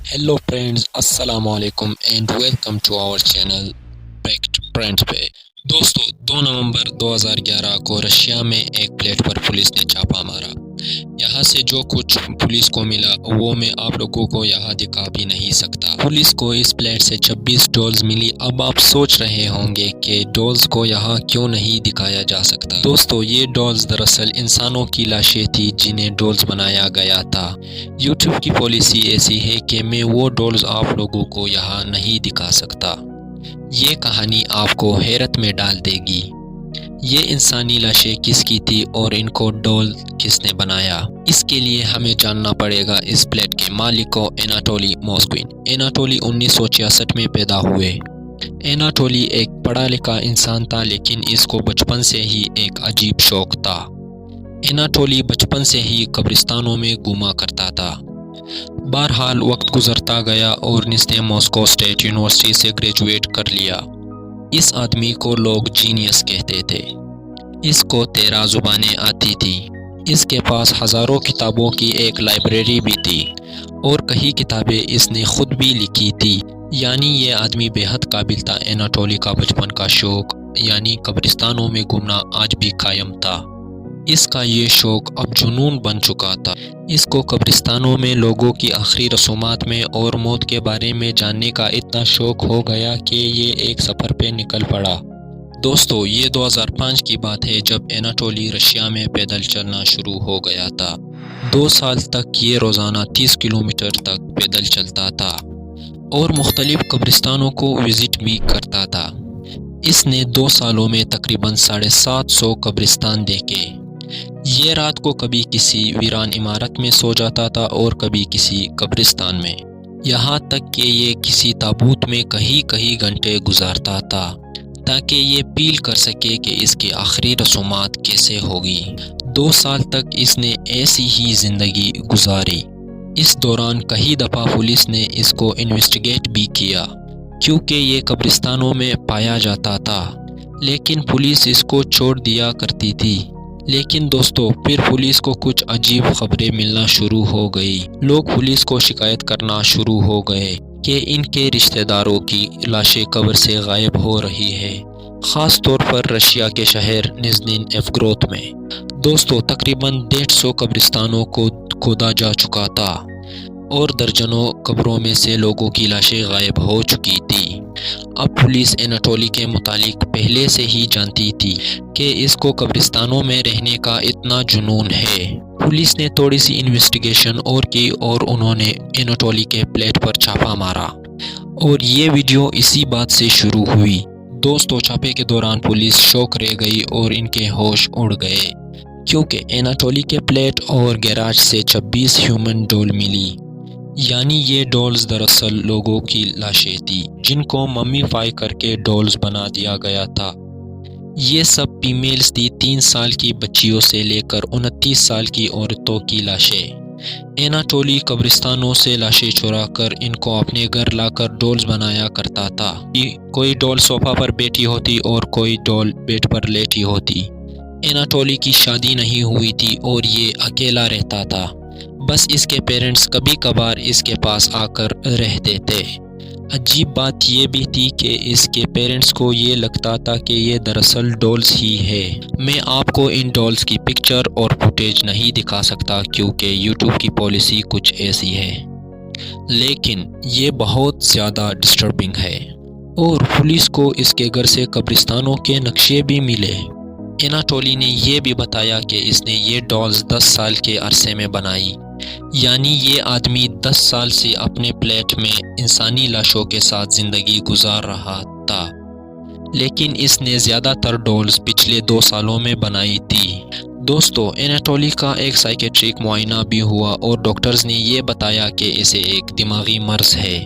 Hello friends, अस्सलाम वालेकुम and welcome to our channel fact trends पे। दोस्तों, 2 नवंबर 2011 को रशिया में एक प्लेट पर पुलिस ने छापा मारा। यहाँ से जो कुछ पुलिस को मिला वो मैं आप लोगों को यहाँ दिखा भी नहीं सकता। पुलिस को इस प्लेट से 26 डॉल्स मिली। अब आप सोच रहे होंगे कि डॉल्स को यहाँ क्यों नहीं दिखाया जा सकता। दोस्तों, ये डॉल्स दरअसल इंसानों की लाशें थी जिन्हें डॉल्स बनाया गया था। यूट्यूब की पॉलिसी ऐसी है कि मैं वो डॉल्स आप लोगों को यहाँ नहीं दिखा सकता। ये कहानी आपको हैरत में डाल देगी। ये इंसानी लाशें किसकी थी और इनको डॉल किसने बनाया, इसके लिए हमें जानना पड़ेगा इस प्लेट के मालिक को, एनाटोली मोस्क्विन। एनाटोली 1966 में पैदा हुए। एनाटोली एक पढ़ा लिखा इंसान था, लेकिन इसको बचपन से ही एक अजीब शौक था। एनाटोली बचपन से ही कब्रिस्तानों में घूमा करता था। बहरहाल वक्त गुजरता गया और इसने मॉस्को स्टेट यूनिवर्सिटी से ग्रेजुएट कर लिया। इस आदमी को लोग जीनियस कहते थे। इसको 13 जुबानें आती थी। इसके पास हज़ारों किताबों की एक लाइब्रेरी भी थी और कई किताबें इसने खुद भी लिखी थी। यानी ये आदमी बेहद काबिल था। एनाटोली का बचपन का शौक यानी कब्रिस्तानों में घूमना आज भी कायम था। इसका ये शौक अब जुनून बन चुका था। इसको कब्रिस्तानों में लोगों की आखिरी रसूमात में और मौत के बारे में जानने का इतना शौक हो गया कि ये एक सफ़र पे निकल पड़ा। दोस्तों, ये 2005 की बात है जब एनाटोली रशिया में पैदल चलना शुरू हो गया था। 2 साल तक ये रोज़ाना 30 किलोमीटर तक पैदल चलता था और मुख्तलिफ कब्रिस्तानों को विज़िट भी करता था। इसने 2 सालों में तकरीबन 750 कब्रिस्तान देखे। ये रात को कभी किसी वीरान इमारत में सो जाता था और कभी किसी कब्रिस्तान में। यहाँ तक कि ये किसी ताबूत में कई घंटे गुजारता था ताकि ये पील कर सके कि इसकी आखिरी रसूमात कैसे होगी। 2 साल तक इसने ऐसी ही ज़िंदगी गुजारी। इस दौरान कई दफ़ा पुलिस ने इसको इन्वेस्टिगेट भी किया क्योंकि ये कब्रिस्तानों में पाया जाता था, लेकिन पुलिस इसको छोड़ दिया करती थी। लेकिन दोस्तों, फिर पुलिस को कुछ अजीब खबरें मिलना शुरू हो गई। लोग पुलिस को शिकायत करना शुरू हो गए कि इनके रिश्तेदारों की लाशें कब्र से गायब हो रही है, ख़ास तौर पर रशिया के शहर निज़्नी नोवगोरोद में। दोस्तों, तकरीबन 150 कब्रिस्तानों को खोदा जा चुका था और दर्जनों कब्रों में से लोगों की लाशें गायब हो चुकी थी। अब पुलिस एनाटोली के मुतालिक पहले से ही जानती थी कि इसको कब्रिस्तानों में रहने का इतना जुनून है। पुलिस ने थोड़ी सी इन्वेस्टिगेशन और की और उन्होंने एनाटोली के प्लेट पर छापा मारा और ये वीडियो इसी बात से शुरू हुई। दोस्तों, छापे के दौरान पुलिस शौक रह गई और इनके होश उड़ गए क्योंकि एनाटोली के प्लेट और गैराज से 26 ह्यूमन डॉल मिली। यानी ये डॉल्स दरअसल लोगों की लाशें थी जिनको मम्मीफाई करके डॉल्स बना दिया गया था। ये सब फीमेल्स थी, 3 साल की बच्चियों से लेकर 29 साल की औरतों की लाशें। एनाटोली कब्रिस्तानों से लाशें चुरा कर इनको अपने घर लाकर डॉल्स बनाया करता था। कोई डॉल सोफा पर बैठी होती और कोई डॉल बेड पर लेटी होती। एनाटोली की शादी नहीं हुई थी और ये अकेला रहता था। बस इसके पेरेंट्स कभी कभार इसके पास आकर रहते थे। अजीब बात ये भी थी कि इसके पेरेंट्स को ये लगता था कि ये दरअसल डॉल्स ही है। मैं आपको इन डॉल्स की पिक्चर और फुटेज नहीं दिखा सकता क्योंकि यूट्यूब की पॉलिसी कुछ ऐसी है, लेकिन ये बहुत ज़्यादा डिस्टर्बिंग है। और पुलिस को इसके घर से कब्रिस्तानों के नक्शे भी मिले। एनाटोली ने यह भी बताया कि इसने ये डॉल्स 10 साल के अरसे में बनाई। यानी ये आदमी 10 साल से अपने प्लेट में इंसानी लाशों के साथ ज़िंदगी गुजार रहा था, लेकिन इसने ज़्यादातर डॉल्स पिछले 2 सालों में बनाई थी। दोस्तों, एनाटोली का एक साइकेट्रिक मुआयना भी हुआ और डॉक्टर्स ने ये बताया कि इसे एक दिमागी मर्ज है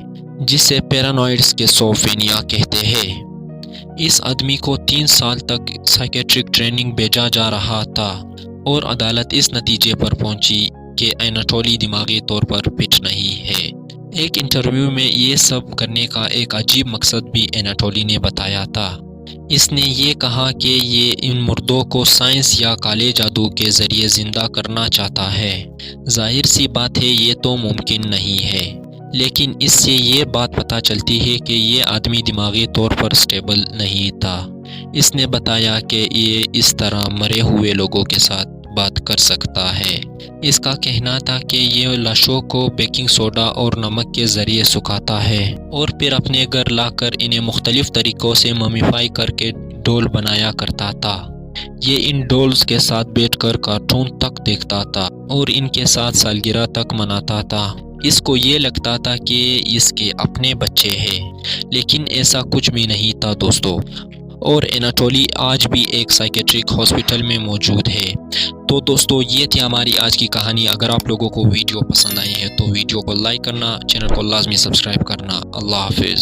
जिसे पैरानॉइड स्किज़ोफ्रेनिया कहते हैं। इस आदमी को 3 साल तक साइकेट्रिक ट्रेनिंग भेजा जा रहा था और अदालत इस नतीजे पर पहुंची कि एनाटोली दिमागी तौर पर फिट नहीं है। एक इंटरव्यू में ये सब करने का एक अजीब मकसद भी एनाटोली ने बताया था। इसने ये कहा कि ये इन मुर्दों को साइंस या काले जादू के ज़रिए ज़िंदा करना चाहता है। जाहिर सी बात है ये तो मुमकिन नहीं है, لیکن اس سے یہ بات پتہ چلتی ہے کہ یہ آدمی دماغی طور پر سٹیبل نہیں تھا۔ اس نے بتایا کہ یہ اس طرح مرے ہوئے لوگوں کے ساتھ بات کر سکتا ہے۔ اس کا کہنا تھا کہ یہ لاشوں کو بیکنگ سوڈا اور نمک کے ذریعے سکھاتا ہے اور پھر اپنے گھر لا کر انہیں مختلف طریقوں سے ممیفائی کر کے ڈول بنایا کرتا تھا۔ یہ ان ڈولز کے ساتھ بیٹھ کر کارٹون تک دیکھتا تھا اور ان کے ساتھ سالگرہ تک مناتا تھا۔ اس کو یہ لگتا تھا کہ اس کے اپنے بچے ہیں، لیکن ایسا کچھ بھی نہیں تھا دوستو۔ اور اناٹولی آج بھی ایک سائیکیٹرک ہاسپٹل میں موجود ہے۔ تو دوستو یہ تھی ہماری آج کی کہانی۔ اگر آپ لوگوں کو ویڈیو پسند آئی ہے تو ویڈیو کو لائک کرنا، چینل کو لازمی سبسکرائب کرنا۔ اللہ حافظ۔